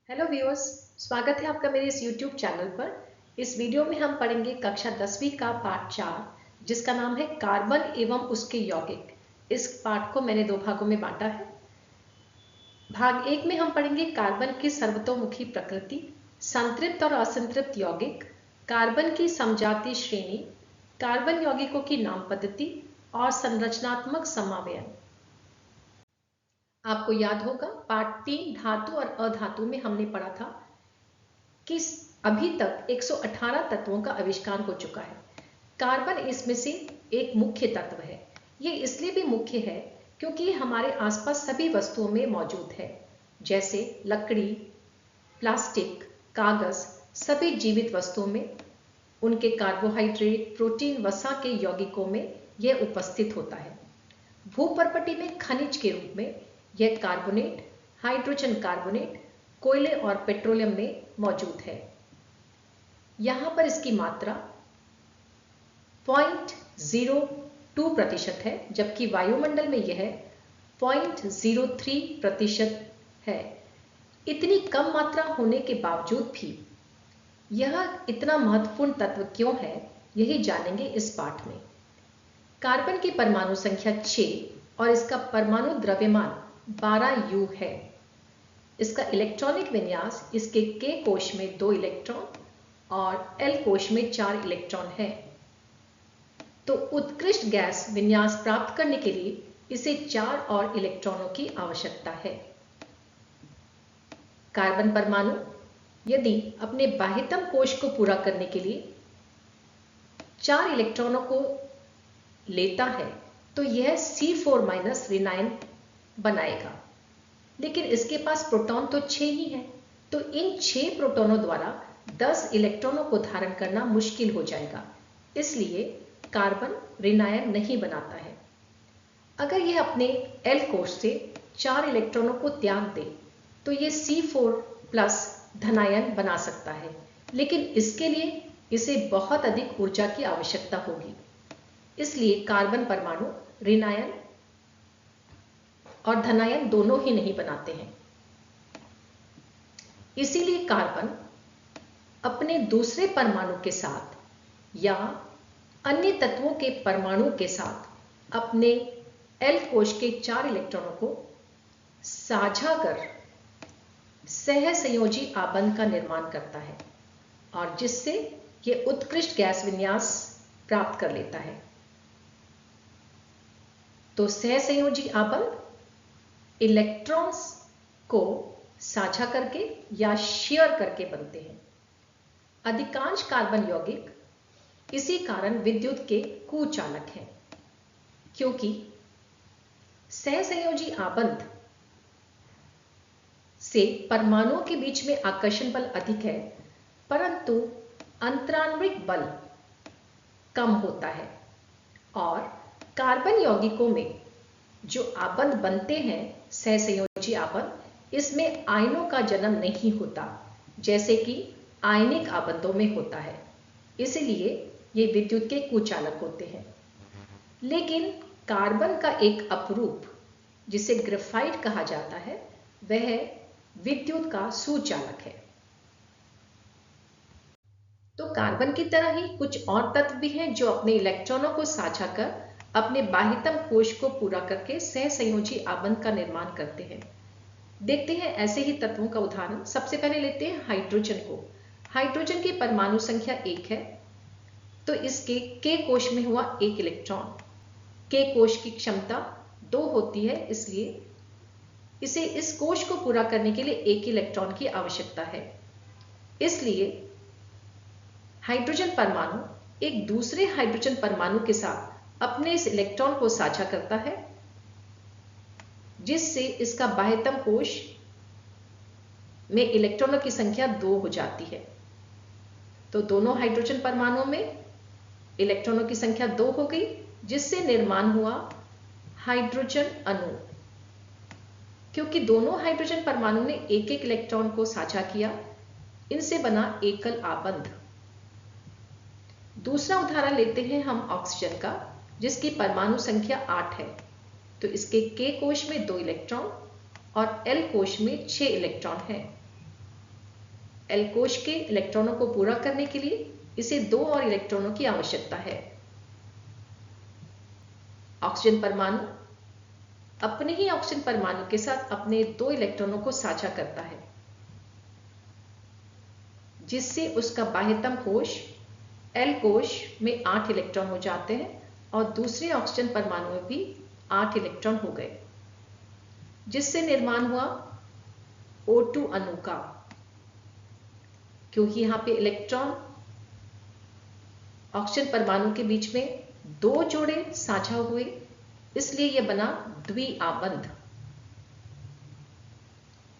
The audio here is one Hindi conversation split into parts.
हेलो व्यूअर्स, स्वागत है आपका मेरे इस यूट्यूब चैनल पर। इस वीडियो में हम पढ़ेंगे कक्षा 10वीं का पाठ 4 जिसका नाम है कार्बन एवं उसके यौगिक। इस पाठ को मैंने दो भागों में बांटा है। भाग 1 में हम पढ़ेंगे कार्बन की सर्वतोमुखी प्रकृति, संतृप्त और असंतृप्त यौगिक, कार्बन की समजातीय श्रेणी, कार्बन यौगिकों की नाम पद्धति और संरचनात्मक समावयन। आपको याद होगा पार्ट 3 धातु और अधातु में हमने पढ़ा था कि अभी तक 118 तत्वों का आविष्कार हो चुका है। कार्बन इसमें से एक मुख्य तत्व है। ये इसलिए भी मुख्य है क्योंकि हमारे आसपास सभी वस्तुओं में मौजूद है, जैसे लकड़ी, प्लास्टिक, कागज। सभी जीवित वस्तुओं में उनके कार्बोहाइड्रेट, प्रोटीन, वसा के यौगिकों में यह उपस्थित होता है। भूपर्पटी में खनिज के रूप में यह कार्बोनेट, हाइड्रोजन कार्बोनेट, कोयले और पेट्रोलियम में मौजूद है। यहां पर इसकी मात्रा 0.02% है, जबकि वायुमंडल में यह 0.03% है। इतनी कम मात्रा होने के बावजूद भी यह इतना महत्वपूर्ण तत्व क्यों है, यही जानेंगे इस पाठ में। कार्बन की परमाणु संख्या 6 और इसका परमाणु द्रव्यमान 12U है। इसका इलेक्ट्रॉनिक विन्यास इसके K कोश में 2 इलेक्ट्रॉन और L कोश में 4 इलेक्ट्रॉन है। तो उत्कृष्ट गैस विन्यास प्राप्त करने के लिए इसे 4 और इलेक्ट्रॉनों की आवश्यकता है। कार्बन परमाणु यदि अपने बाह्यतम कोश को पूरा करने के लिए 4 इलेक्ट्रॉनों को लेता है तो यह C4- ऋणायन बनाएगा, लेकिन इसके पास प्रोटॉन तो 6 ही है, तो इन 6 प्रोटॉनों द्वारा 10 इलेक्ट्रॉनों को धारण करना मुश्किल हो जाएगा। इसलिए कार्बन ऋणायन नहीं बनाता है। अगर यह अपने L कोश से 4 इलेक्ट्रॉनों को त्याग दे तो यह C4+ धनायन बना सकता है, लेकिन इसके लिए इसे बहुत अधिक ऊर्जा की आवश्यकता होगी। इसलिए कार्बन परमाणु ऋणायन और धनायन दोनों ही नहीं बनाते हैं। इसीलिए कार्बन अपने दूसरे परमाणु के साथ या अन्य तत्वों के परमाणु के साथ अपने L कोश के 4 इलेक्ट्रॉनों को साझा कर सहसंयोजी आबंध का निर्माण करता है और जिससे यह उत्कृष्ट गैस विन्यास प्राप्त कर लेता है। तो सहसंयोजी आबंध इलेक्ट्रॉन्स को साझा करके या शेयर करके बनते हैं। अधिकांश कार्बन यौगिक इसी कारण विद्युत के कुचालक हैं, क्योंकि सहसंयोजी आबंध से परमाणुओं के बीच में आकर्षण बल अधिक है, परंतु अंतराण्विक बल कम होता है। और कार्बन यौगिकों में जो आबंध बनते हैं, सहसंयोजी आबंध, इसमें आयनों का जन्म नहीं होता, जैसे कि आयनिक आबंधों में होता है। इसलिए ये विद्युत के कुचालक होते हैं। लेकिन कार्बन का एक अपरूप जिसे ग्रेफाइट कहा जाता है, वह विद्युत का सुचालक है। तो कार्बन की तरह ही कुछ और तत्व भी हैं जो अपने इलेक्ट्रॉनों को साझा कर अपने बाह्यतम कोश को पूरा करके सहसंयोजी आबंध का निर्माण करते हैं। देखते हैं ऐसे ही तत्वों का उदाहरण। सबसे पहले लेते हैं हाइड्रोजन को। हाइड्रोजन की परमाणु संख्या 1 है, तो इसके K कोश में हुआ 1 इलेक्ट्रॉन। K कोश की क्षमता 2 होती है, इसलिए इसे इस कोश को पूरा करने के लिए 1 इलेक्ट्रॉन की आवश्यकता है। इसलिए हाइड्रोजन परमाणु एक दूसरे हाइड्रोजन परमाणु के साथ अपने इस इलेक्ट्रॉन को साझा करता है, जिससे इसका बाह्यतम कोश में इलेक्ट्रॉनों की संख्या 2 हो जाती है। तो दोनों हाइड्रोजन परमाणुओं में इलेक्ट्रॉनों की संख्या 2 हो गई, जिससे निर्माण हुआ हाइड्रोजन अणु। क्योंकि दोनों हाइड्रोजन परमाणु ने एक एक इलेक्ट्रॉन को साझा किया, इनसे बना एकल आबंध। दूसरा उदाहरण लेते हैं हम ऑक्सीजन का, जिसकी परमाणु संख्या 8 है। तो इसके K कोश में 2 इलेक्ट्रॉन और L कोश में 6 इलेक्ट्रॉन हैं। एल कोश के इलेक्ट्रॉनों को पूरा करने के लिए इसे 2 और इलेक्ट्रॉनों की आवश्यकता है। ऑक्सीजन परमाणु अपने ही ऑक्सीजन परमाणु के साथ अपने 2 इलेक्ट्रॉनों को साझा करता है, जिससे उसका बाह्यतम कोश एल कोश में 8 इलेक्ट्रॉन हो जाते हैं और दूसरे ऑक्सीजन परमाणु में भी 8 इलेक्ट्रॉन हो गए, जिससे निर्माण हुआ O2 अणु का। क्योंकि यहां पे इलेक्ट्रॉन ऑक्सीजन परमाणु के बीच में 2 जोड़े साझा हुए, इसलिए यह बना द्विआबंध।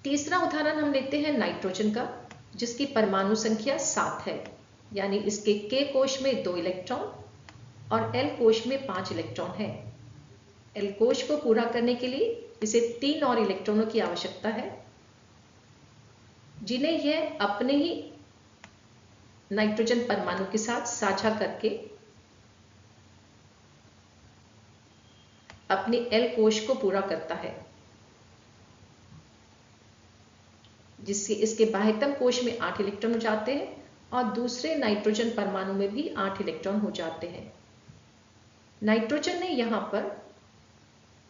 तीसरा उदाहरण हम लेते हैं नाइट्रोजन का, जिसकी परमाणु संख्या 7 है, यानी इसके K कोश में 2 इलेक्ट्रॉन और L कोश में 5 इलेक्ट्रॉन है। L कोश को पूरा करने के लिए इसे 3 और इलेक्ट्रॉनों की आवश्यकता है, जिन्हें यह अपने ही नाइट्रोजन परमाणु के साथ साझा करके अपने L कोश को पूरा करता है, जिससे इसके बाह्यतम कोश में 8 इलेक्ट्रॉन हो जाते हैं और दूसरे नाइट्रोजन परमाणु में भी 8 इलेक्ट्रॉन हो जाते हैं। नाइट्रोजन ने यहां पर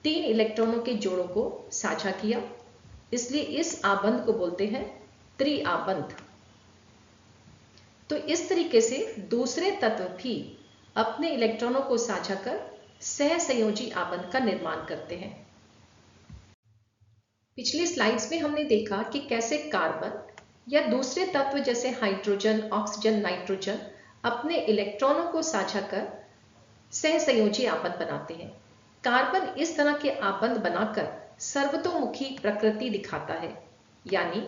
3 इलेक्ट्रॉनों के जोड़ों को साझा किया, इसलिए इस आबंध को बोलते हैं त्रिआबंध। तो इस तरीके से दूसरे तत्व भी अपने इलेक्ट्रॉनों को साझा कर सहसंयोजी आबंध का निर्माण करते हैं। पिछली स्लाइड्स में हमने देखा कि कैसे कार्बन या दूसरे तत्व जैसे हाइड्रोजन, ऑक्सीजन, नाइट्रोजन अपने इलेक्ट्रॉनों को साझा कर सहसंयोजी आबंध बनाते हैं। कार्बन इस तरह के आबंध बनाकर सर्वतोमुखी प्रकृति दिखाता है, यानी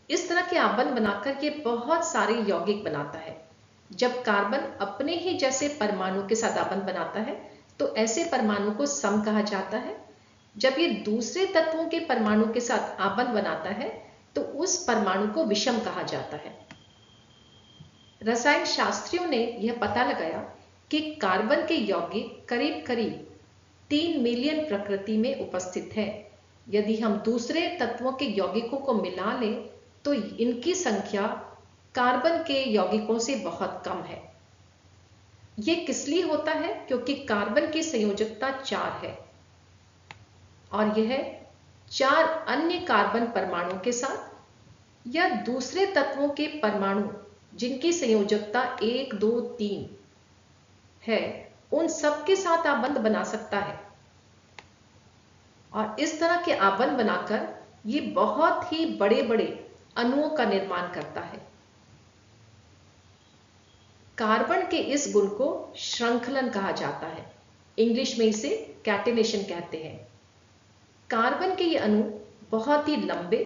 इस तरह के आबंध बनाकर ये बहुत सारे यौगिक बनाता है। जब कार्बन अपने ही जैसे परमाणु के साथ आबंध बनाता है तो ऐसे परमाणु को सम कहा जाता है। जब ये दूसरे तत्वों के परमाणु के साथ आबंध बनाता है तो उस परमाणु को विषम कहा जाता है। रसायन शास्त्रियों ने यह पता लगाया कि कार्बन के यौगिक करीब करीब 3 मिलियन प्रकृति में उपस्थित है। यदि हम दूसरे तत्वों के यौगिकों को मिला लें तो इनकी संख्या कार्बन के यौगिकों से बहुत कम है। यह किस लिए होता है? क्योंकि कार्बन की संयोजकता 4 है और यह 4 अन्य कार्बन परमाणुओं के साथ या दूसरे तत्वों के परमाणु जिनकी संयोजकता 1, 2, 3 है, उन सब के साथ आबंध बना सकता है और इस तरह के आबंध बनाकर ये बहुत ही बड़े बड़े अणुओं का निर्माण करता है। कार्बन के इस गुण को श्रृंखलन कहा जाता है। इंग्लिश में इसे कैटेनेशन कहते हैं। कार्बन के ये अणु बहुत ही लंबे,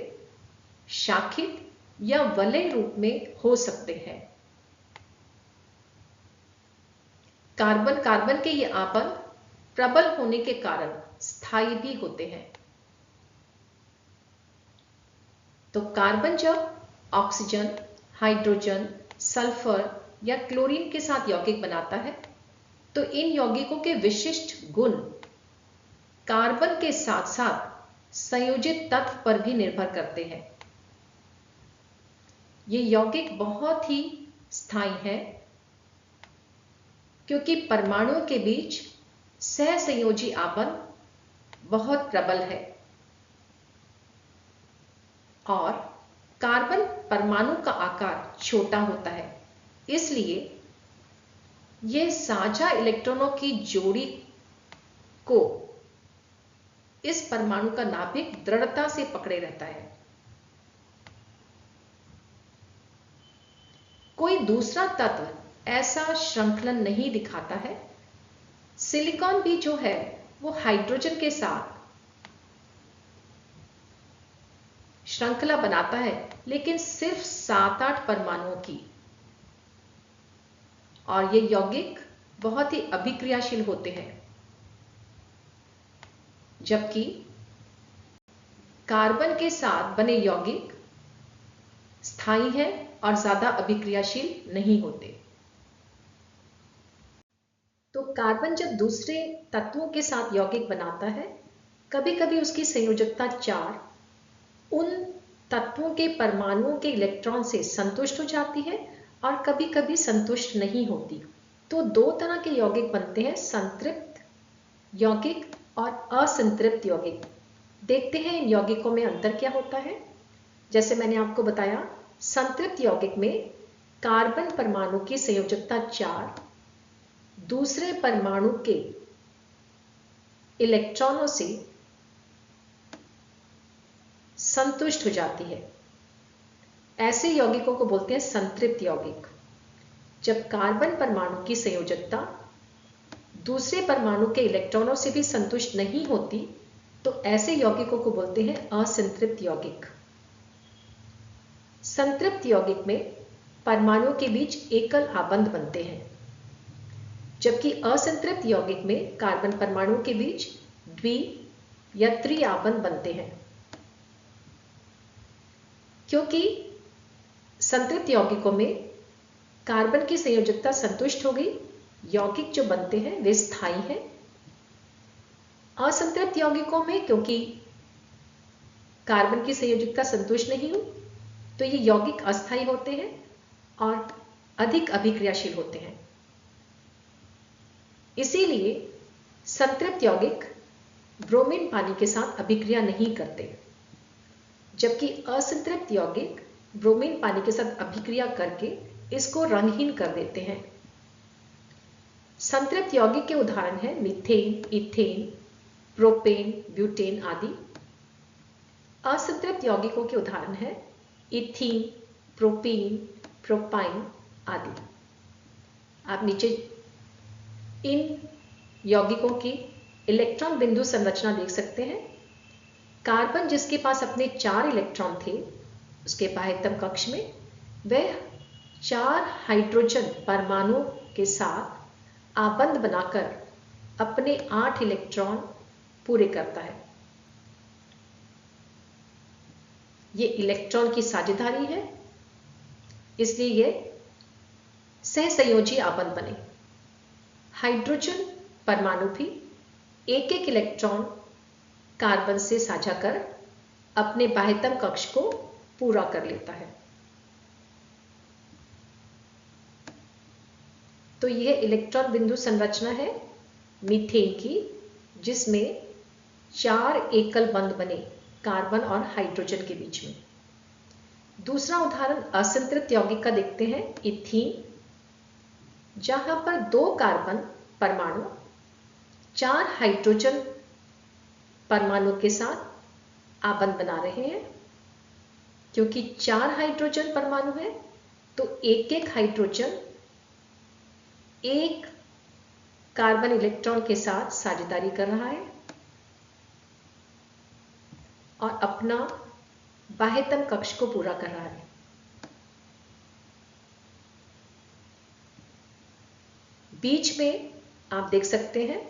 शाखित या वलय रूप में हो सकते हैं। कार्बन के ये आबंध प्रबल होने के कारण स्थायी भी होते हैं। तो कार्बन जब ऑक्सीजन, हाइड्रोजन, सल्फर या क्लोरीन के साथ यौगिक बनाता है तो इन यौगिकों के विशिष्ट गुण कार्बन के साथ साथ संयोजित तत्व पर भी निर्भर करते हैं। ये यौगिक बहुत ही स्थायी हैं क्योंकि परमाणुओं के बीच सहसंयोजी आबंध बहुत प्रबल है और कार्बन परमाणु का आकार छोटा होता है, इसलिए यह साझा इलेक्ट्रॉनों की जोड़ी को इस परमाणु का नाभिक दृढ़ता से पकड़े रहता है। कोई दूसरा तत्व ऐसा श्रृंखलन नहीं दिखाता है। सिलिकॉन भी जो है वो हाइड्रोजन के साथ श्रृंखला बनाता है, लेकिन सिर्फ 7-8 परमाणुओं की, और ये यौगिक बहुत ही अभिक्रियाशील होते हैं, जबकि कार्बन के साथ बने यौगिक स्थायी हैं और ज्यादा अभिक्रियाशील नहीं होते। तो कार्बन जब दूसरे तत्वों के साथ यौगिक बनाता है, कभी कभी उसकी संयोजकता 4 उन तत्वों के परमाणुओं के इलेक्ट्रॉन से संतुष्ट हो जाती है और कभी कभी संतुष्ट नहीं होती। तो दो तरह के यौगिक बनते हैं, संतृप्त यौगिक और असंतृप्त यौगिक। देखते हैं इन यौगिकों में अंतर क्या होता है। जैसे मैंने आपको बताया, संतृप्त यौगिक में कार्बन परमाणु की संयोजकता 4 दूसरे परमाणु के इलेक्ट्रॉनों से संतुष्ट हो जाती है। ऐसे यौगिकों को बोलते हैं संतृप्त यौगिक। जब कार्बन परमाणु की संयोजकता दूसरे परमाणु के इलेक्ट्रॉनों से भी संतुष्ट नहीं होती तो ऐसे यौगिकों को बोलते हैं असंतृप्त यौगिक। संतृप्त यौगिक में परमाणुओं के बीच एकल आबंध बनते हैं, जबकि असंतृप्त यौगिक में कार्बन परमाणुओं के बीच द्वि या त्रि आबंध बनते हैं। क्योंकि संतृप्त यौगिकों में कार्बन की संयोजकता संतुष्ट हो गई, यौगिक जो बनते हैं वे स्थायी हैं। असंतृप्त यौगिकों में क्योंकि कार्बन की संयोजकता संतुष्ट नहीं हुई तो ये यौगिक अस्थायी होते हैं और अधिक अभिक्रियाशील होते हैं। इसीलिए संतृप्त यौगिक ब्रोमीन पानी के साथ अभिक्रिया नहीं करते, जबकि असंतृप्त यौगिक ब्रोमीन पानी के साथ अभिक्रिया करके इसको रंगहीन कर देते हैं। संतृप्त यौगिक के उदाहरण हैं मीथेन, इथेन, प्रोपेन, ब्यूटेन आदि। असंतृप्त यौगिकों के उदाहरण हैं इथीन, प्रोपीन, प्रोपाइन आदि। आप नीचे इन यौगिकों की इलेक्ट्रॉन बिंदु संरचना देख सकते हैं। कार्बन जिसके पास अपने 4 इलेक्ट्रॉन थे, उसके बाह्यतम कक्ष में वह 4 हाइड्रोजन परमाणुओं के साथ आबंध बनाकर अपने 8 इलेक्ट्रॉन पूरे करता है। ये इलेक्ट्रॉन की साझेदारी है, इसलिए यह सहसंयोजी आबंध बने। हाइड्रोजन परमाणु भी एक एक इलेक्ट्रॉन कार्बन से साझा कर अपने बाह्यतम कक्ष को पूरा कर लेता है। तो यह इलेक्ट्रॉन बिंदु संरचना है मीथेन की, जिसमें 4 एकल बंध बने कार्बन और हाइड्रोजन के बीच में। दूसरा उदाहरण असंतृप्त यौगिक का देखते हैं, इथीन, जहां पर 2 कार्बन परमाणु 4 हाइड्रोजन परमाणु के साथ आबंध बना रहे हैं। क्योंकि 4 हाइड्रोजन परमाणु है तो एक एक हाइड्रोजन एक कार्बन इलेक्ट्रॉन के साथ साझेदारी कर रहा है और अपना बाह्यतम कक्ष को पूरा कर रहा है। बीच में आप देख सकते हैं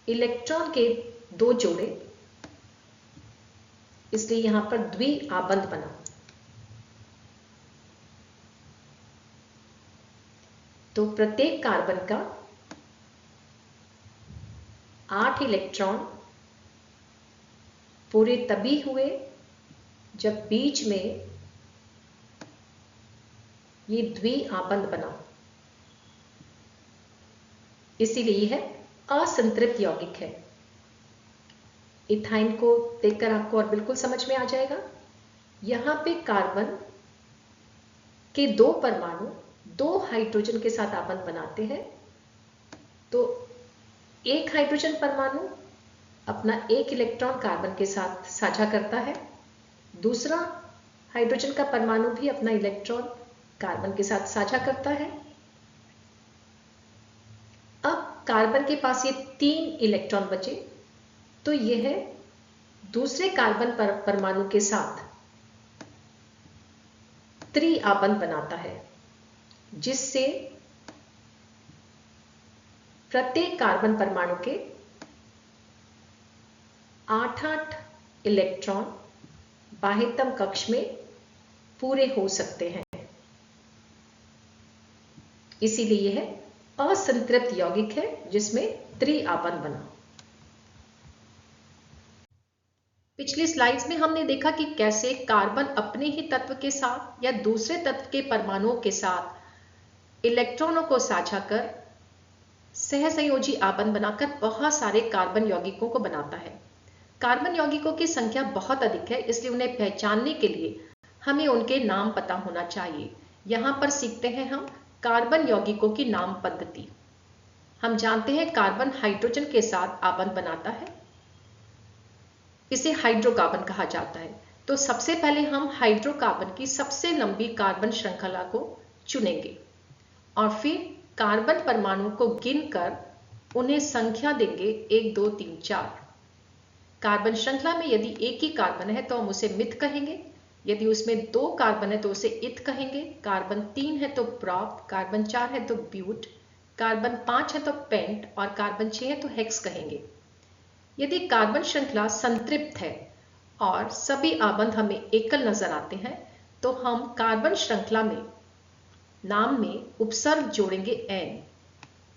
इलेक्ट्रॉन के 2 जोड़े, इसलिए यहां पर द्वि आबंध बना। तो प्रत्येक कार्बन का 8 इलेक्ट्रॉन पूरे तभी हुए जब बीच में ये द्वि आबंध बना। इसीलिए यह असंतृप्त यौगिक है। इथाइन को देखकर आपको और बिल्कुल समझ में आ जाएगा। यहां पे कार्बन के 2 परमाणु 2 हाइड्रोजन के साथ आबंध बनाते हैं। तो एक हाइड्रोजन परमाणु अपना 1 इलेक्ट्रॉन कार्बन के साथ साझा करता है, दूसरा हाइड्रोजन का परमाणु भी अपना इलेक्ट्रॉन कार्बन के साथ साझा करता है। अब कार्बन के पास ये 3 इलेक्ट्रॉन बचे, तो यह दूसरे कार्बन परमाणु के साथ त्रि आबंध बनाता है, जिससे प्रत्येक कार्बन परमाणु के 8-8 इलेक्ट्रॉन बाह्यतम कक्ष में पूरे हो सकते हैं। इसीलिए यह असंतृप्त यौगिक है जिसमें त्रि आबंध बना। पिछली स्लाइड्स में हमने देखा कि कैसे कार्बन अपने ही तत्व के साथ या दूसरे तत्व के परमाणुओं के साथ इलेक्ट्रॉनों को साझा कर सहसंयोजी आबंध बनाकर बहुत सारे कार्बन यौगिकों को बनाता है। कार्बन यौगिकों की संख्या बहुत अधिक है, इसलिए उन्हें पहचानने के लिए हमें उनके नाम पता होना चाहिए। यहां पर सीखते हैं हम कार्बन यौगिकों की नाम पद्धति। हम जानते हैं कार्बन हाइड्रोजन के साथ आबंध बनाता है, इसे हाइड्रोकार्बन कहा जाता है। तो सबसे पहले हम हाइड्रोकार्बन की सबसे लंबी कार्बन श्रृंखला को चुनेंगे और फिर कार्बन परमाणु को गिनकर उन्हें संख्या देंगे 1 2 3 4। कार्बन श्रृंखला में यदि एक ही कार्बन है तो हम उसे मिथ कहेंगे, यदि उसमें 2 कार्बन है तो उसे इत कहेंगे, कार्बन 3 है तो प्रोप, कार्बन 4 है तो ब्यूट, कार्बन 5 है तो पेंट और कार्बन 6 है तो हेक्स कहेंगे। यदि कार्बन श्रृंखला संतृप्त है और सभी आबंध हमें एकल नजर आते हैं तो हम कार्बन श्रृंखला में नाम में उपसर्ग जोड़ेंगे n,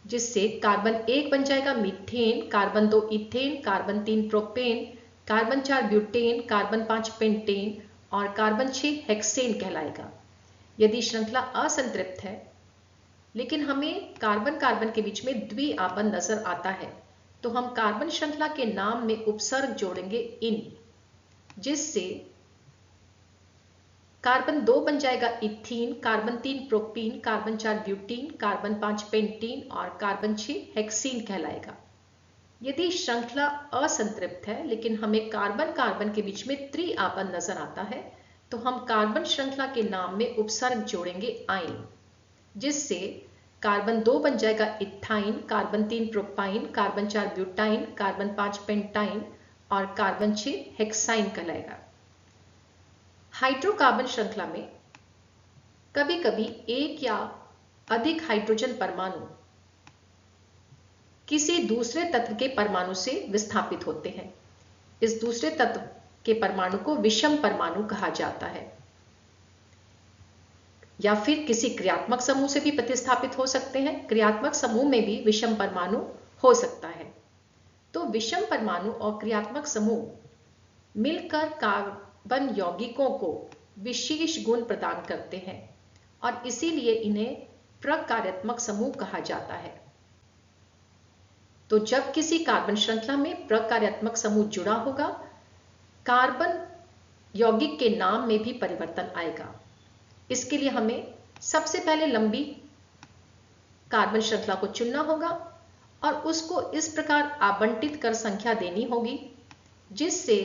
जिससे कार्बन 1 बन जाएगा methane, carbon 2 ethane, carbon 3 propane, carbon 4 butane, carbon 5 pentane और कार्बन 6 हेक्सेन कहलाएगा। यदि श्रृंखला असंतृप्त है लेकिन हमें कार्बन कार्बन के बीच में द्विआबंध नजर आता है तो हम कार्बन श्रृंखला के नाम में उपसर्ग जोड़ेंगे इन, जिससे कार्बन 2 बन जाएगा ethene, carbon 3 propene, carbon 4 butene, carbon 5 pentene और कार्बन 6 हेक्सीन कहलाएगा। यदि श्रृंखला असंतृप्त है लेकिन हमें कार्बन कार्बन के बीच में त्रिआबंध नजर आता है तो हम कार्बन श्रृंखला के नाम में उपसर्ग जोड़ेंगे आइन, जिससे कार्बन 2 बन जाएगा ethyne, carbon 3 propyne, carbon 4 butyne, carbon 5 pentyne और कार्बन 6 हेक्साइन कहलाएगा। हाइड्रोकार्बन श्रृंखला में कभी कभी एक या अधिक हाइड्रोजन परमाणु किसी दूसरे तत्व के परमाणु से विस्थापित होते हैं। इस दूसरे तत्व के परमाणु को विषम परमाणु कहा जाता है या फिर किसी क्रियात्मक समूह से भी प्रतिस्थापित हो सकते हैं। क्रियात्मक समूह में भी विषम परमाणु हो सकता है। तो विषम परमाणु और क्रियात्मक समूह मिलकर कार्बन यौगिकों को विशेष गुण प्रदान करते हैं और इसीलिए इन्हें प्रकार्यात्मक समूह कहा जाता है। तो जब किसी कार्बन श्रृंखला में प्रकार्यात्मक समूह जुड़ा होगा, कार्बन यौगिक के नाम में भी परिवर्तन आएगा। इसके लिए हमें सबसे पहले लंबी कार्बन श्रृंखला को चुनना होगा और उसको इस प्रकार आवंटित कर संख्या देनी होगी जिससे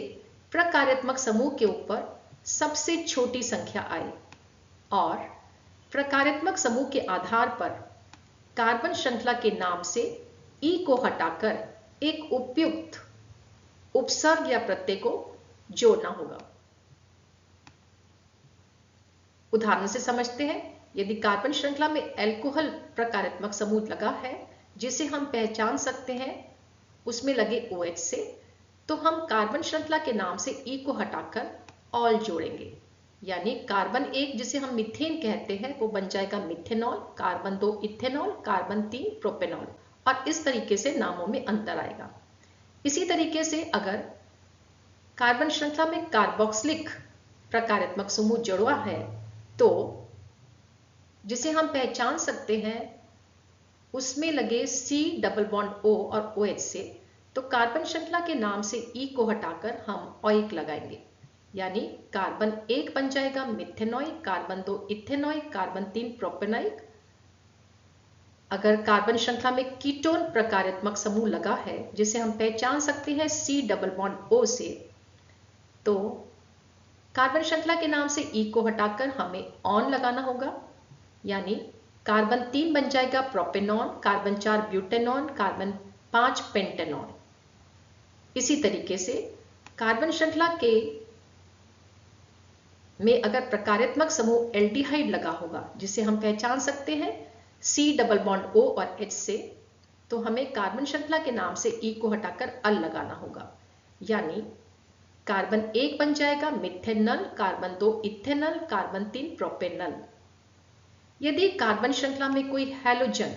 प्रकार्यात्मक समूह के ऊपर सबसे छोटी संख्या आए और प्रकार्यात्मक समूह के आधार पर कार्बन श्रृंखला के नाम से ई को हटाकर एक उपयुक्त उपसर्ग या प्रत्यय को जोड़ना होगा। उदाहरण से समझते हैं। यदि कार्बन श्रृंखला में एल्कोहल प्रकार्यात्मक समूह लगा है जिसे हम पहचान सकते हैं उसमें लगे OH से, तो हम कार्बन श्रृंखला के नाम से ई को हटाकर ऑल जोड़ेंगे, यानी कार्बन 1 जिसे हम मीथेन कहते हैं वो बन जाएगा methanol, carbon 2 ethanol, carbon 3 propanol और इस तरीके से नामों में अंतर आएगा। इसी तरीके से अगर कार्बन श्रृंखला में कार्बोक्सिलिक प्रकार्यात्मक समूह जुड़ा है तो जिसे हम पहचान सकते हैं उसमें लगे C डबल बॉन्ड O और OH से, तो कार्बन श्रृंखला के नाम से E को हटाकर हम ओइक लगाएंगे, यानी कार्बन 1 बन जाएगा methanoic, carbon 2 ethanoic, carbon 3 propanoic. अगर कार्बन श्रृंखला में कीटोन प्रकार्यात्मक समूह लगा है जिसे हम पहचान सकते हैं C डबल बॉन्ड O से, तो कार्बन श्रृंखला के नाम से E को हटाकर हमें ऑन लगाना होगा, यानी कार्बन 3 बन जाएगा propanone, carbon 4 butanone, carbon 5 pentanone. इसी तरीके से कार्बन श्रृंखला के में अगर प्रकार्यात्मक समूह एल्डिहाइड लगा होगा जिसे हम पहचान सकते हैं C डबल बॉन्ड O और H से, तो हमें कार्बन श्रृंखला के नाम से E को हटाकर अल लगाना होगा, यानी कार्बन 1 बन जाएगा methanal, carbon 2 ethanal, carbon 3 propanal. यदि कार्बन श्रृंखला में कोई हैलोजन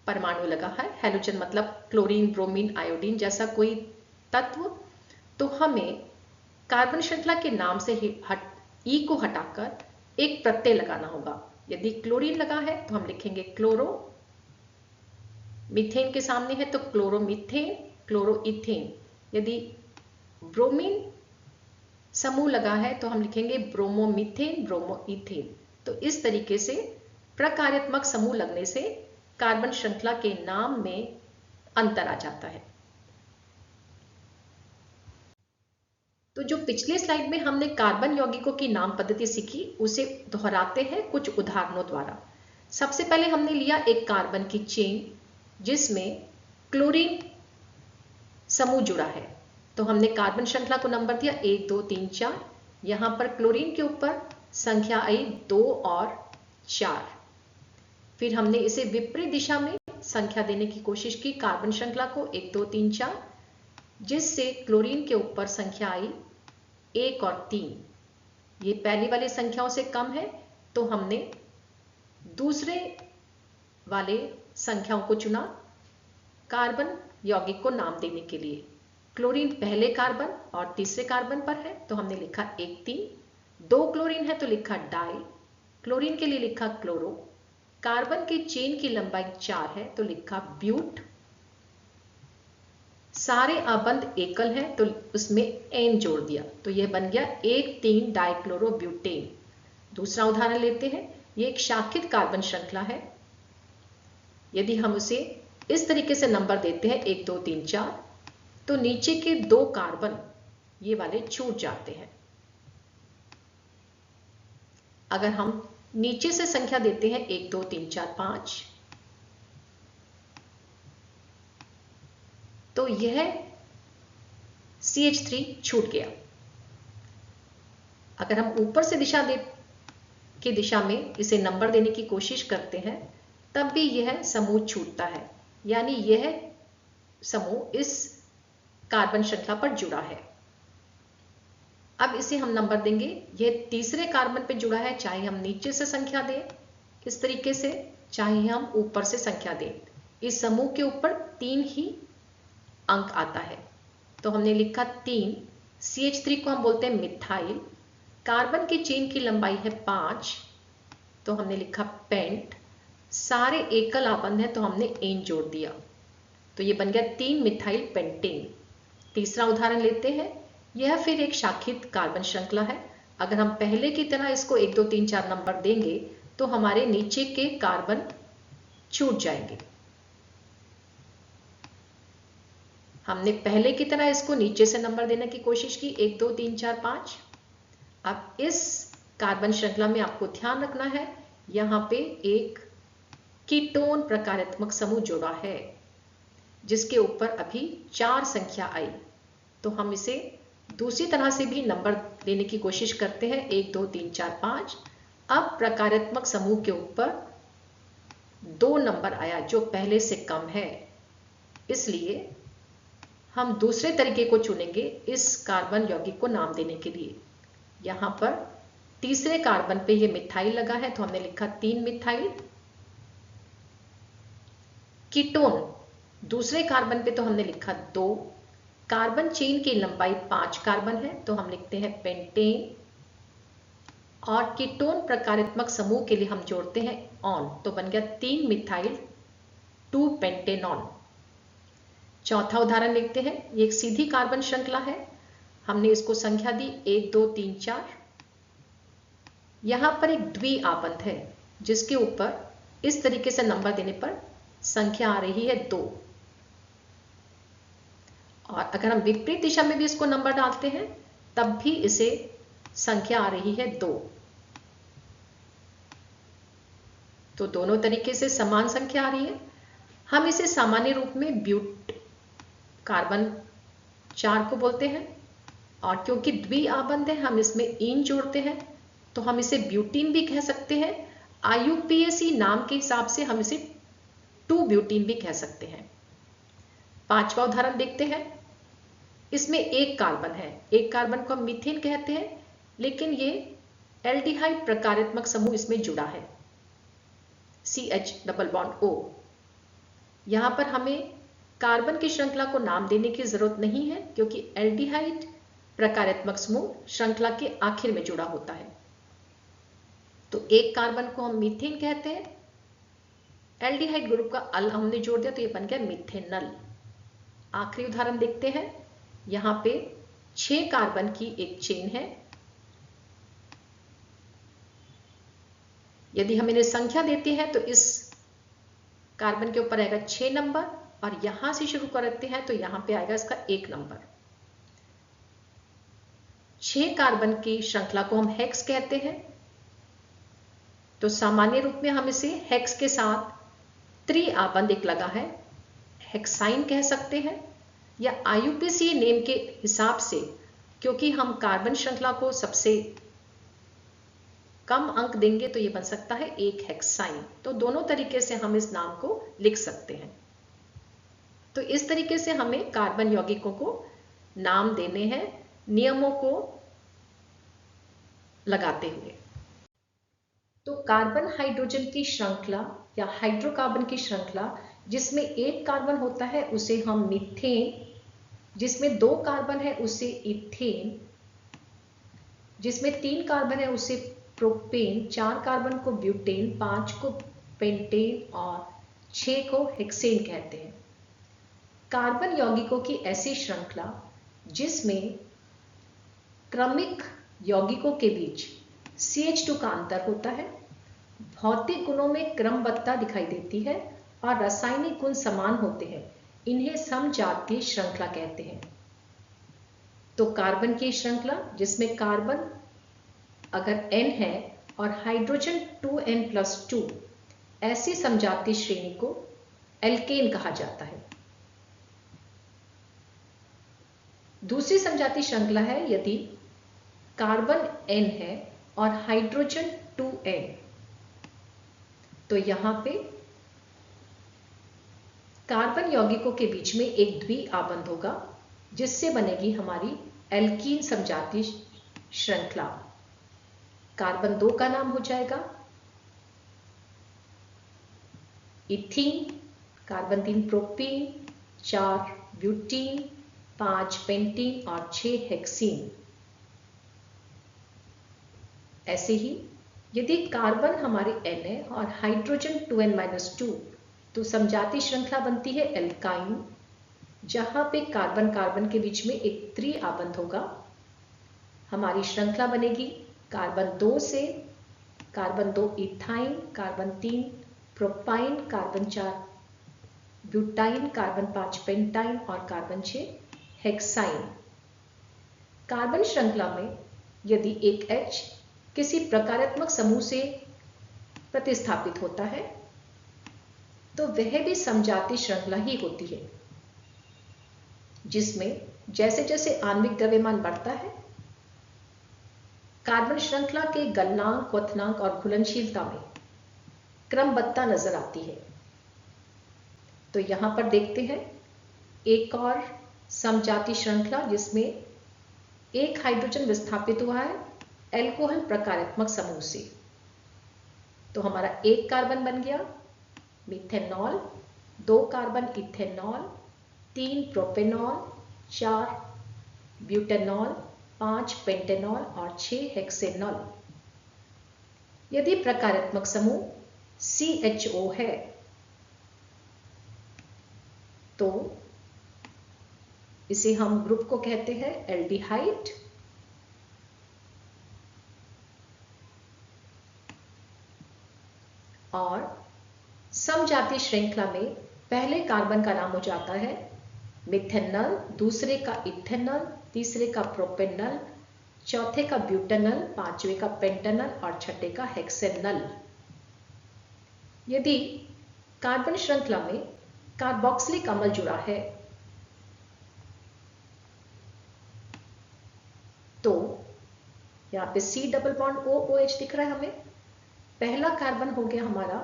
परमाणु लगा है, हैलोजन मतलब क्लोरीन, ब्रोमीन, आयोडीन जैसा कोई तत्व, तो हमें कार्बन श्रृंखला के नाम से ई को हटाकर एक प्रत्यय लगाना होगा। यदि क्लोरीन लगा है तो हम लिखेंगे क्लोरो, मीथेन के सामने है तो क्लोरोमीथेन, क्लोरोइथेन। यदि ब्रोमीन समूह लगा है तो हम लिखेंगे ब्रोमोमीथेन, ब्रोमोइथेन। तो इस तरीके से प्रकार्यात्मक समूह लगने से कार्बन श्रृंखला के नाम में अंतर आ जाता है। तो जो पिछले स्लाइड में हमने कार्बन यौगिकों की नाम पद्धति सीखी उसे दोहराते हैं कुछ उदाहरणों द्वारा। सबसे पहले हमने लिया एक कार्बन की चेन जिसमें क्लोरीन समूह जुड़ा है, तो हमने कार्बन श्रृंखला को नंबर दिया 1 2 3 4। यहां पर क्लोरीन के ऊपर संख्या आई 2 और 4। फिर हमने इसे विपरीत दिशा में संख्या देने की कोशिश की कार्बन श्रृंखला को 1 2 3 4, जिससे क्लोरीन के ऊपर संख्या आई 1 और 3। ये पहली वाली संख्याओं से कम है तो हमने दूसरे वाले संख्याओं को चुना कार्बन यौगिक को नाम देने के लिए। क्लोरीन पहले कार्बन और तीसरे कार्बन पर है तो हमने लिखा 1 3। 2 क्लोरीन है तो लिखा डाई, क्लोरीन के लिए लिखा क्लोरो। कार्बन की चेन की लंबाई 4 है तो लिखा ब्यूट। सारे आबंध एकल हैं तो उसमें एन जोड़ दिया, तो यह बन गया 1 3 डाइक्लोरोब्यूटेन। दूसरा उदाहरण लेते हैं। यह एक शाखित कार्बन श्रृंखला है। यदि हम उसे इस तरीके से नंबर देते हैं 1 2 3 4, तो नीचे के 2 कार्बन ये वाले छूट जाते हैं। अगर हम नीचे से संख्या देते हैं 1 2 3 4 5, तो यह CH3 छूट गया। अगर हम ऊपर से दिशा में इसे नंबर देने की कोशिश करते हैं तब भी यह समूह छूटता है, यानी यह समूह इस कार्बन श्रृंखला पर जुड़ा है। अब इसे हम नंबर देंगे। यह तीसरे कार्बन पे जुड़ा है, चाहे हम नीचे से संख्या दें इस तरीके से, चाहे हम ऊपर से संख्या दें। इस समूह के ऊपर 3 ही अंक आता है, तो हमने लिखा 3। CH3 को हम बोलते हैं मिथाइल। कार्बन की चेन की लंबाई है 5, तो हमने लिखा पेंट। सारे एकल आबंध हैं तो हमने एन जोड़ दिया, तो ये बन गया 3 मिथाइल पेंटेन। तीसरा उदाहरण लेते हैं। यह फिर एक शाखित कार्बन श्रृंखला है। अगर हम पहले की तरह इसको 1 2 3 4 नंबर देंगे तो हमारे नीचे के कार्बन छूट जाएंगे। हमने पहले की तरह इसको नीचे से नंबर देने की कोशिश की 1 2 3 4 5। अब इस कार्बन श्रृंखला में आपको ध्यान रखना है, यहां पे एक कीटोन प्रकारात्मक समूह जुड़ा है जिसके ऊपर अभी 4 संख्या आई, तो हम इसे दूसरी तरह से भी नंबर देने की कोशिश करते हैं 1 2 3 4 5। अब प्रकारात्मक समूह के ऊपर 2 नंबर आया जो पहले से कम है, इसलिए हम दूसरे तरीके को चुनेंगे इस कार्बन यौगिक को नाम देने के लिए। यहां पर तीसरे कार्बन पे ये मिथाइल लगा है तो हमने लिखा 3 मिथाइल। कीटोन दूसरे कार्बन पे तो हमने लिखा 2। कार्बन चेन की लंबाई 5 कार्बन है तो हम लिखते हैं पेंटेन। और कीटोन प्रकारात्मक समूह के लिए हम जोड़ते हैं ऑन, तो बन गया 3 मिथाइल 2 पेंटेनॉन। चौथा उदाहरण लिखते हैं। ये एक सीधी कार्बन श्रृंखला है। हमने इसको संख्या दी 1 2 3 4। यहां पर एक द्वि आबंध है जिसके ऊपर इस तरीके से नंबर देने पर संख्या आ रही है 2। और अगर हम विपरीत दिशा में भी इसको नंबर डालते हैं तब भी इसे संख्या आ रही है 2। तो दोनों तरीके से समान संख्या आ रही है। हम इसे सामान्य रूप में ब्यूट कार्बन 4 को बोलते हैं, और क्योंकि द्वि आबंध है हम इसमें इन जोड़ते हैं तो हम इसे ब्यूटीन भी कह सकते हैं। IUPAC नाम के हिसाब से हम इसे 2 ब्यूटीन भी कह सकते हैं। पांचवा उदाहरण देखते हैं। इसमें एक कार्बन है, एक कार्बन को हम मीथेन कहते हैं, लेकिन ये एल्डिहाइड प्रकारात्मक समूह इसमें जुड़ा है CH डबल बॉन्ड O। यहां पर हमें कार्बन की श्रृंखला को नाम देने की जरूरत नहीं है क्योंकि एल्डिहाइड प्रकारात्मक समूह श्रृंखला के आखिर में जुड़ा होता है। तो एक कार्बन को हम मीथेन कहते हैं। एल्डिहाइड ग्रुप का अल हमने जोड़ दिया तो ये बन गया मीथेनल। आखिरी उदाहरण देखते हैं। यहां पे 6 कार्बन की एक चेन है। यदि हम इन्हें संख्या देते हैं तो इस कार्बन के ऊपर आएगा 6 नंबर और यहां से शुरू करते हैं तो यहां पे आएगा इसका 1 नंबर। 6 कार्बन की श्रृंखला को हम हेक्स कहते हैं। तो सामान्य रूप में हम इसे हेक्स के साथ त्रिआबंध एक लगा है, हेक्साइन कह सकते हैं, या आईयूपीएसी नेम के हिसाब से क्योंकि हम कार्बन श्रृंखला को सबसे कम अंक देंगे तो ये बन सकता है एक हेक्साइन। तो दोनों तरीके से हम इस नाम को लिख सकते हैं। तो इस तरीके से हमें कार्बन यौगिकों को नाम देने हैं नियमों को लगाते हुए। तो कार्बन हाइड्रोजन की श्रृंखला या हाइड्रोकार्बन की श्रृंखला जिसमें एक कार्बन होता है उसे हम मीथेन, जिसमें 2 कार्बन है उसे इथेन, जिसमें 3 कार्बन है उसे प्रोपेन, 4 कार्बन को ब्यूटेन, 5 को पेंटेन और 6 को हेक्सेन कहते हैं। कार्बन यौगिकों की ऐसी श्रृंखला जिसमें क्रमिक यौगिकों के बीच CH2 का अंतर होता है, भौतिक गुणों में क्रमबद्धता दिखाई देती है और रासायनिक गुण समान होते हैं, इन्हें समजातीय श्रृंखला कहते हैं। तो कार्बन की श्रृंखला जिसमें कार्बन अगर N है और हाइड्रोजन 2N+2, ऐसी समजातीय श्रेणी को एल्केन कहा जाता है। दूसरी समजातीय श्रृंखला है यदि कार्बन N है और हाइड्रोजन 2N, तो यहां पे कार्बन यौगिकों के बीच में एक द्विआबंध होगा जिससे बनेगी हमारी एल्कीन समजातीय श्रृंखला। कार्बन 2 का नाम हो जाएगा ethene, carbon 3 propene, 4 butene, 5 pentene और 6 हेक्सीन। ऐसे ही यदि कार्बन हमारे N है और हाइड्रोजन 2N-2, तो समजातीय श्रृंखला बनती है एल्काइन, जहां पे कार्बन कार्बन के बीच में एक त्रिआबंध होगा। हमारी श्रृंखला बनेगी कार्बन 2 से carbon 2 ethyne, carbon 3 propyne, carbon 4 butyne, carbon 5 pentyne और कार्बन 6 हेक्साइन। कार्बन श्रृंखला में यदि एक H किसी प्रकारात्मक समूह से प्रतिस्थापित होता है तो वह भी समजातीय श्रृंखला ही होती है, जिसमें जैसे जैसे आणविक द्रव्यमान बढ़ता है कार्बन श्रृंखला के गलनांक, क्वथनांक और घुलनशीलता में क्रमबद्धता नजर आती है। तो यहां पर देखते हैं एक और समजातीय श्रृंखला जिसमें एक हाइड्रोजन विस्थापित हुआ है एल्कोहल प्रकारात्मक समूह से। तो हमारा एक कार्बन बन गया methanol, 2 carbon ethanol, 3 propanol, 4 butanol, 5 pentanol और 6 हेक्सेनॉल। यदि प्रकारात्मक समूह CHO है तो इसे हम ग्रुप को कहते हैं एल्डिहाइड। और समजातीय श्रृंखला में पहले कार्बन का नाम हो जाता है मिथेनॉल, दूसरे का इथेनॉल, तीसरे का प्रोपेनॉल, चौथे का ब्यूटेनॉल, पांचवें का पेंटेनॉल और छठे का हेक्सेनॉल। यदि कार्बन श्रृंखला में कार्बोक्सिलिक अम्ल जुड़ा है तो यहां पे C डबल बॉन्ड OOH दिख रहा है हमें। पहला कार्बन हो गया हमारा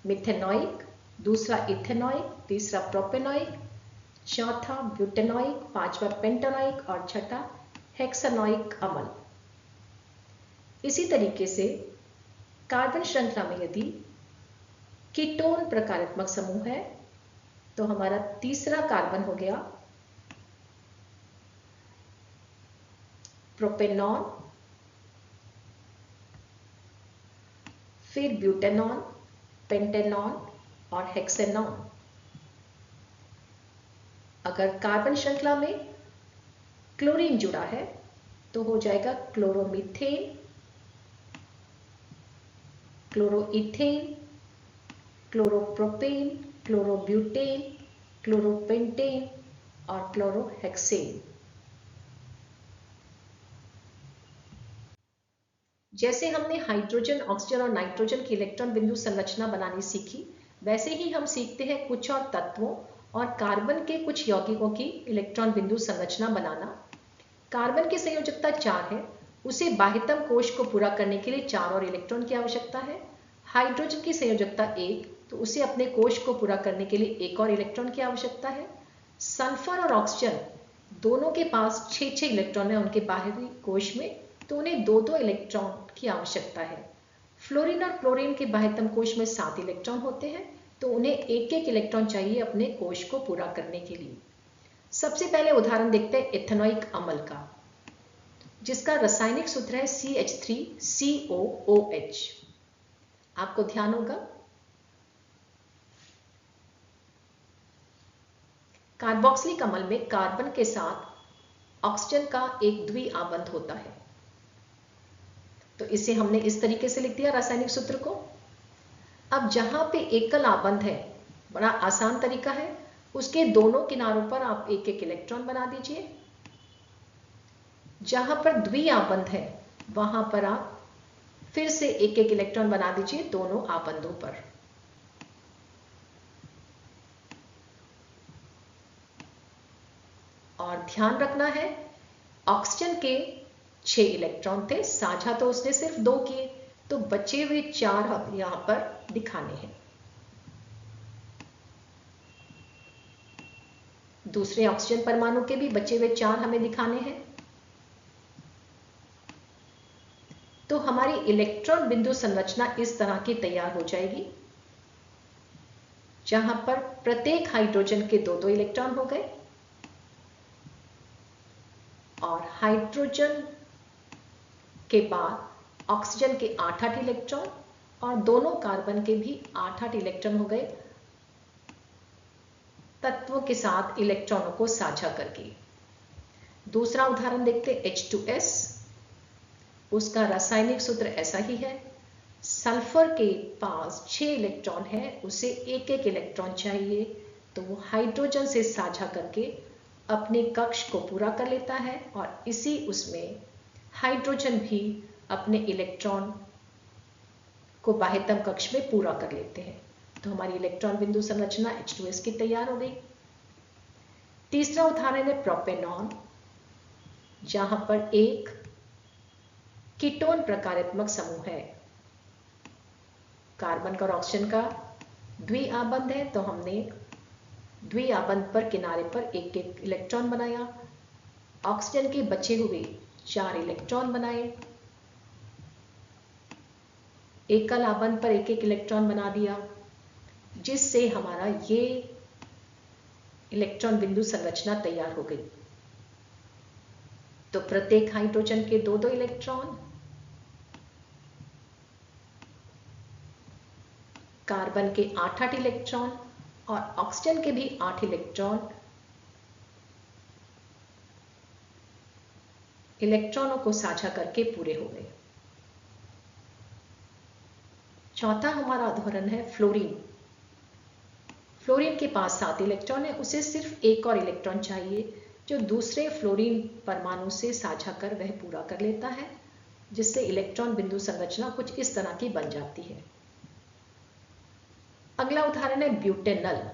मिथेनोइक, दूसरा इथेनोइक, तीसरा प्रोपेनोइक, चौथा ब्यूटेनोइक, पांचवा पेंटेनोइक और छठा हेक्सानोइक अम्ल। इसी तरीके से कार्बन श्रृंखला में यदि कीटोन प्रकारात्मक समूह है तो हमारा तीसरा कार्बन हो गया प्रोपेनॉन, फिर ब्यूटेनॉन, पेंटेनॉन और हेक्सेनॉन। अगर कार्बन श्रृंखला में क्लोरीन जुड़ा है तो हो जाएगा क्लोरोमीथेन, क्लोरोइथेन, क्लोरोप्रोपेन, क्लोरोब्यूटेन, क्लोरोपेंटेन और क्लोरोहेक्सेन। जैसे हमने हाइड्रोजन, ऑक्सीजन और नाइट्रोजन की इलेक्ट्रॉन बिंदु संरचना बनानी सीखी, वैसे ही हम सीखते हैं कुछ और तत्वों और कार्बन के कुछ यौगिकों की इलेक्ट्रॉन बिंदु संरचना बनाना। कार्बन की संयोजकता 4 है, उसे बाह्यतम कोश को पूरा करने के लिए 4 और इलेक्ट्रॉन की आवश्यकता है। हाइड्रोजन की संयोजकता 1, तो उसे अपने कोश को पूरा करने के लिए 1 और इलेक्ट्रॉन की आवश्यकता है। सल्फर और ऑक्सीजन दोनों के पास 6-6 इलेक्ट्रॉन है उनके बाहरी कोश में, तो उन्हें 2-2 इलेक्ट्रॉन की आवश्यकता है। फ्लोरीन और क्लोरीन के बाह्यतम कोश में 7 इलेक्ट्रॉन होते हैं, तो उन्हें 1-1 इलेक्ट्रॉन चाहिए अपने कोश को पूरा करने के लिए। सबसे पहले उदाहरण देखते हैं इथेनॉइक अम्ल का, जिसका रासायनिक सूत्र है CH3COOH। आपको ध्यान होगा कार्बोक्सिलिक अम्ल में कार्बन के साथ ऑक्सीजन का एक द्विआबंध होता है, तो इसे हमने इस तरीके से लिख दिया रासायनिक सूत्र को। अब जहां पे एकल आबंध है, बड़ा आसान तरीका है, उसके दोनों किनारों पर आप 1-1 इलेक्ट्रॉन बना दीजिए। जहां पर द्विआबंध है वहां पर आप फिर से 1-1 इलेक्ट्रॉन बना दीजिए दोनों आबंधों पर। और ध्यान रखना है, ऑक्सीजन के 6 इलेक्ट्रॉन थे, साझा तो उसने सिर्फ 2 किए, तो बचे हुए 4 हम यहां पर दिखाने हैं। दूसरे ऑक्सीजन परमाणु के भी बचे हुए 4 हमें दिखाने हैं। तो हमारी इलेक्ट्रॉन बिंदु संरचना इस तरह की तैयार हो जाएगी, जहां पर प्रत्येक हाइड्रोजन के 2-2 इलेक्ट्रॉन हो गए और हाइड्रोजन के बाद ऑक्सीजन के 8-8 इलेक्ट्रॉन और दोनों कार्बन के भी 8-8 इलेक्ट्रॉन हो गए तत्वों के साथ इलेक्ट्रॉनों को साझा करके। दूसरा उदाहरण देखते हैं H2S। उसका रासायनिक सूत्र ऐसा ही है, सल्फर के पास 6 इलेक्ट्रॉन है, उसे 1-1 इलेक्ट्रॉन चाहिए, तो वो हाइड्रोजन से साझा करके अपने कक्ष को पूरा कर लेता है और इसी उसमें हाइड्रोजन भी अपने इलेक्ट्रॉन को बाह्यतम कक्ष में पूरा कर लेते हैं। तो हमारी इलेक्ट्रॉन बिंदु संरचना H2S की तैयार हो गई। तीसरा उदाहरण है प्रोपेनॉन, जहां पर एक कीटोन प्रकारात्मक समूह है। कार्बन और ऑक्सीजन का द्विआबंध है, तो हमने द्विआबंध पर किनारे पर 1-1 इलेक्ट्रॉन बनाया। ऑक्सीजन के बचे हुए 4 इलेक्ट्रॉन बनाए, एकल आबंध पर 1-1 इलेक्ट्रॉन बना दिया, जिससे हमारा ये इलेक्ट्रॉन बिंदु संरचना तैयार हो गई। तो प्रत्येक हाइड्रोजन के 2-2 इलेक्ट्रॉन, कार्बन के 8-8 इलेक्ट्रॉन और ऑक्सीजन के भी 8 इलेक्ट्रॉन इलेक्ट्रॉनों को साझा करके पूरे हो गए। चौथा हमारा उदाहरण है फ्लोरीन। फ्लोरीन के पास 7 इलेक्ट्रॉन है, उसे सिर्फ 1 और इलेक्ट्रॉन चाहिए, जो दूसरे फ्लोरीन परमाणु से साझा कर वह पूरा कर लेता है, जिससे इलेक्ट्रॉन बिंदु संरचना कुछ इस तरह की बन जाती है। अगला उदाहरण है ब्यूटेनल,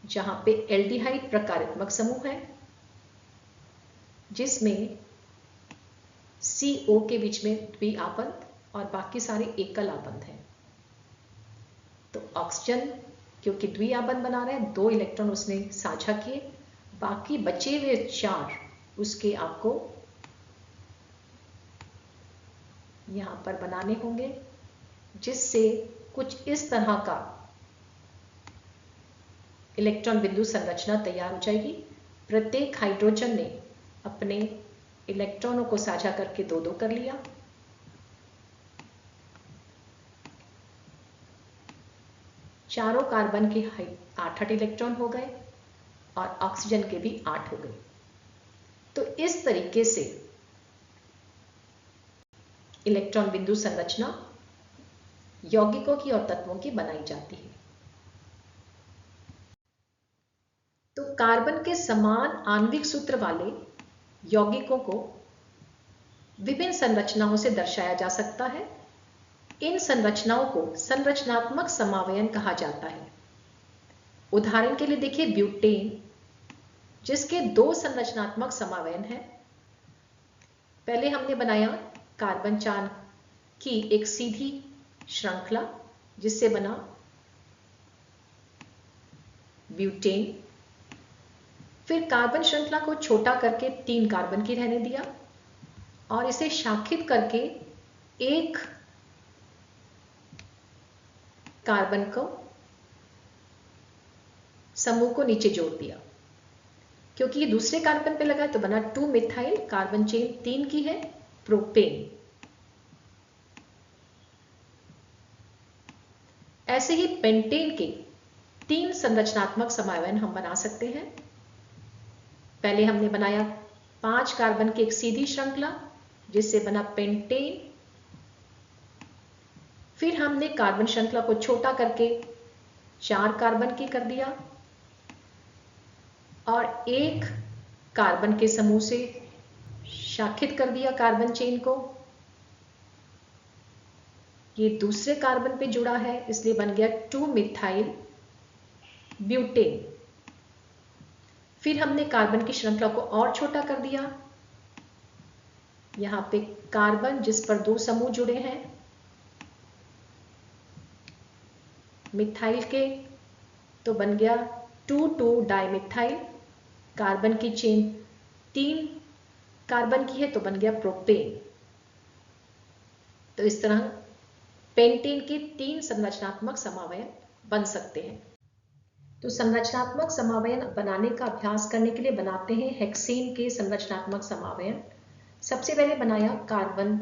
जहां पे एल्डिहाइड प्रकारात्मक समूह है, जिसमें CO के बीच में द्विआबंध और बाकी सारे एकल आबंध हैं। तो ऑक्सीजन क्योंकि द्विआबंध बना रहे हैं, 2 इलेक्ट्रॉन उसने साझा किए, बाकी बचे हुए 4 उसके आपको यहां पर बनाने होंगे, जिससे कुछ इस तरह का इलेक्ट्रॉन बिंदु संरचना तैयार हो जाएगी। प्रत्येक हाइड्रोजन ने अपने इलेक्ट्रॉनों को साझा करके 2-2 कर लिया। चारों कार्बन के 8-8 इलेक्ट्रॉन हो गए और ऑक्सीजन के भी 8 हो गए। तो इस तरीके से इलेक्ट्रॉन बिंदु संरचना यौगिकों की और तत्वों की बनाई जाती है। तो कार्बन के समान आणविक सूत्र वाले यौगिकों को विभिन्न संरचनाओं से दर्शाया जा सकता है। इन संरचनाओं को संरचनात्मक समावयन कहा जाता है। उदाहरण के लिए देखिए ब्यूटेन, जिसके 2 संरचनात्मक समावयन है। पहले हमने बनाया कार्बन 4 की एक सीधी श्रृंखला जिससे बना ब्यूटेन। फिर कार्बन श्रृंखला को छोटा करके 3 कार्बन की रहने दिया और इसे शाखित करके एक कार्बन को समूह को नीचे जोड़ दिया। क्योंकि ये दूसरे कार्बन पे लगा तो बना 2 मिथाइल, कार्बन चेन 3 की है, प्रोपेन। ऐसे ही पेंटेन के 3 संरचनात्मक समावयन हम बना सकते हैं। पहले हमने बनाया 5 कार्बन की एक सीधी श्रृंखला जिससे बना पेंटेन। फिर हमने कार्बन श्रृंखला को छोटा करके 4 कार्बन की कर दिया और एक कार्बन के समूह से शाखित कर दिया कार्बन चेन को। ये दूसरे कार्बन पे जुड़ा है इसलिए बन गया 2 मिथाइल ब्यूटेन। फिर हमने कार्बन की श्रृंखला को और छोटा कर दिया। यहां पे कार्बन जिस पर 2 समूह जुड़े हैं मिथाइल के, तो बन गया 2,2 डाइमिथाइल। कार्बन की चेन 3 कार्बन की है तो बन गया प्रोपेन। तो इस तरह पेंटेन के 3 संरचनात्मक समावयन बन सकते हैं। तो संरचनात्मक समावयन बनाने का अभ्यास करने के लिए बनाते हैं हेक्सेन के संरचनात्मक समावयन। सबसे पहले बनाया कार्बन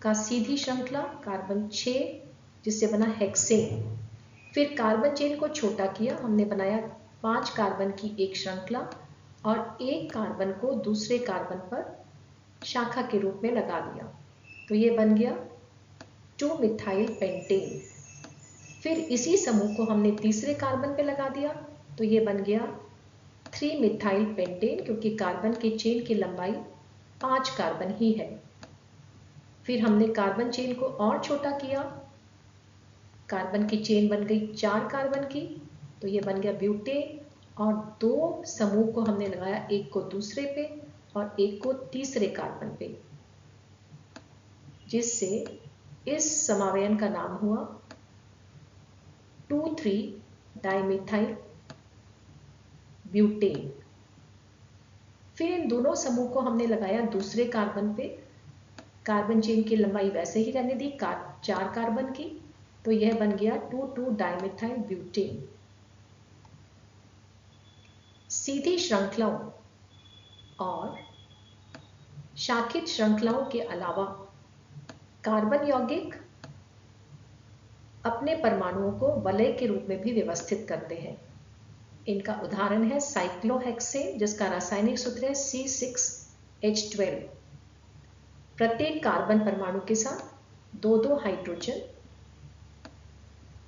का सीधी श्रृंखला कार्बन 6 जिससे बना हेक्सेन। फिर कार्बन चेन को छोटा किया, हमने बनाया 5 कार्बन की एक श्रृंखला और एक कार्बन को दूसरे कार्बन पर शाखा के रूप में लगा दिया। तो ये बन गया 2 मिथाइल पेंटेन। फिर इसी समूह को हमने तीसरे कार्बन पे लगा दिया तो ये बन गया 3 मिथाइल पेंटेन, क्योंकि कार्बन की चेन की लंबाई 5 कार्बन ही है। फिर हमने कार्बन चेन को और छोटा किया, कार्बन की चेन बन गई 4 कार्बन की, तो ये बन गया ब्यूटेन। और 2 समूह को हमने लगाया, एक को दूसरे पे और एक को तीसरे कार्बन पे, जिससे इस समावयन का नाम हुआ 2,3 डाइमिथाइल ब्यूटेन। फिर इन दोनों समूह को हमने लगाया दूसरे कार्बन पे, कार्बन चेन की लंबाई वैसे ही रहने दी 4 कार्बन की, तो यह बन गया 2,2 डाइमिथाइल ब्यूटेन। सीधी श्रृंखलाओं और शाखित श्रृंखलाओं के अलावा कार्बन यौगिक अपने परमाणुओं को वलय के रूप में भी व्यवस्थित करते हैं। इनका उदाहरण है साइक्लोहेक्सेन, जिसका रासायनिक सूत्र है C6H12। प्रत्येक कार्बन परमाणु के साथ 2-2 हाइड्रोजन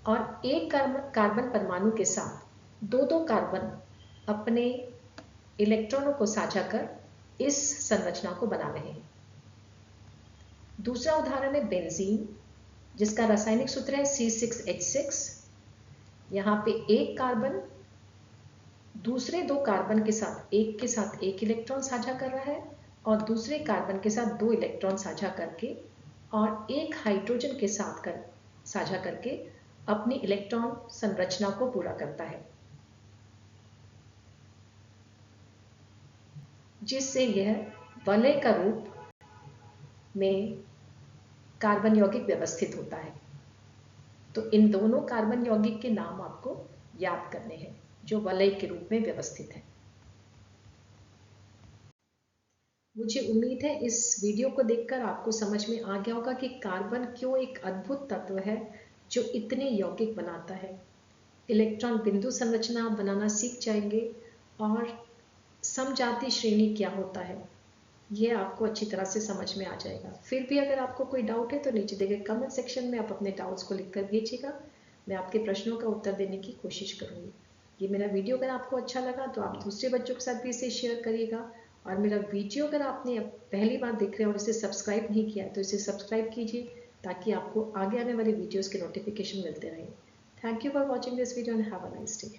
और एक कार्बन परमाणु के साथ 2-2 कार्बन अपने इलेक्ट्रॉनों को साझा कर इस संरचना को बना रहे हैं। दूसरा उदाहरण है बेंजीन, जिसका रासायनिक सूत्र है C6H6। यहाँ पे एक कार्बन दूसरे 2 कार्बन के साथ एक इलेक्ट्रॉन साझा कर रहा है और दूसरे कार्बन के साथ 2 इलेक्ट्रॉन साझा करके और एक हाइड्रोजन के साथ साझा करके अपनी इलेक्ट्रॉन संरचना को पूरा करता है, जिससे यह वलय का रूप में कार्बन यौगिक व्यवस्थित होता है। तो इन दोनों कार्बन यौगिक के नाम आपको याद करने हैं जो वलय के रूप में व्यवस्थित है। मुझे उम्मीद है इस वीडियो को देखकर आपको समझ में आ गया होगा कि कार्बन क्यों एक अद्भुत तत्व है जो इतने यौगिक बनाता है। इलेक्ट्रॉन बिंदु संरचना बनाना सीख जाएंगे और समजातीय श्रेणी क्या होता है यह आपको अच्छी तरह से समझ में आ जाएगा। फिर भी अगर आपको कोई डाउट है तो नीचे दिए गए कमेंट सेक्शन में आप अपने डाउट्स को लिखकर भेजिएगा। मैं आपके प्रश्नों का उत्तर देने की कोशिश करूंगी। ये मेरा वीडियो अगर आपको अच्छा लगा तो आप दूसरे बच्चों के साथ भी इसे शेयर करिएगा। और मेरा वीडियो अगर आपने पहली बार देख रहे हैं और इसे सब्सक्राइब नहीं किया है तो इसे सब्सक्राइब कीजिए ताकि आपको आगे आने वाली वीडियोज़ के नोटिफिकेशन मिलते रहें। Thank you for watching this video and have a nice day.